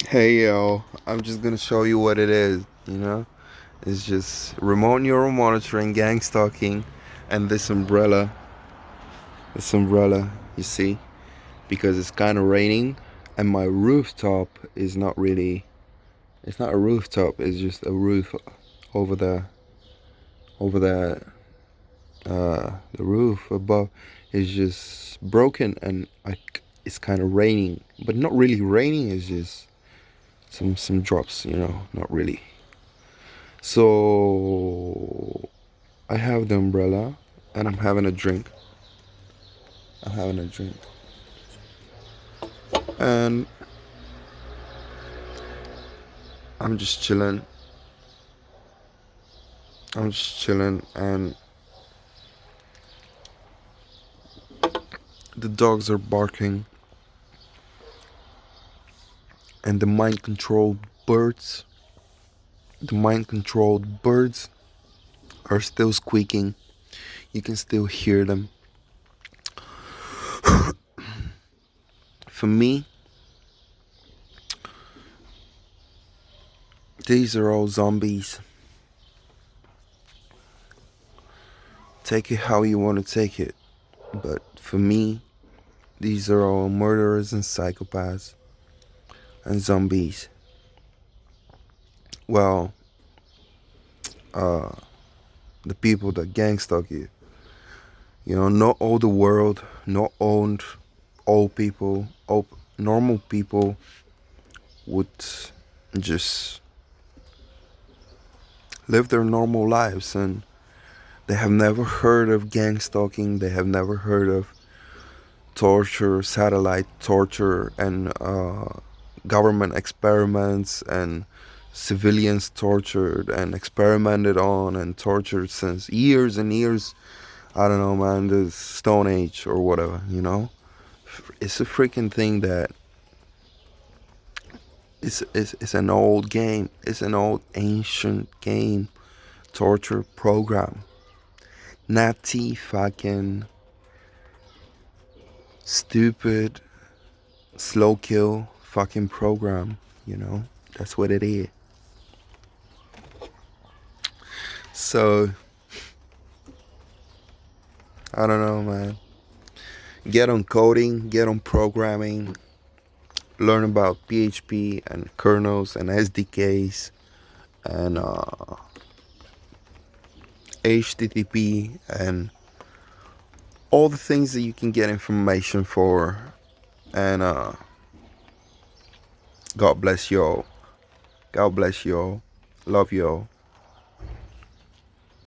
Hey yo, I'm just gonna show you what it is. It's just remote neural monitoring, gang stalking, and this umbrella, you see, because it's kind of raining, and my rooftop is not really, it's not a rooftop, it's just a roof over the roof above is just broken, and it's kind of raining, but not really raining, it's just some drops, not really. So I have the umbrella and I'm having a drink. I'm having a drink. And I'm just chilling. I'm just chilling and the dogs are barking and birds the mind controlled birds are still squeaking. You can still hear them. For me, these are all zombies. Take it how you want to take it. But for me, these are all murderers and psychopaths and zombies. Well, uh, the people that gang stalk you. Not all the world, not old people, normal people would just live their normal lives, and they have never heard of gang stalking. They have never heard of torture, satellite torture, and government experiments, and civilians tortured and experimented on and tortured since years and years. I don't know, man, the Stone Age or whatever. It's a freaking thing that it's an old game. It's an old ancient game. Torture program. Natty fucking stupid slow kill fucking program. That's what it is. So I don't know, man. Get on coding, get on programming, learn about PHP and kernels and SDKs and HTTP and all the things that you can get information for. And God bless y'all. God bless y'all. Love y'all.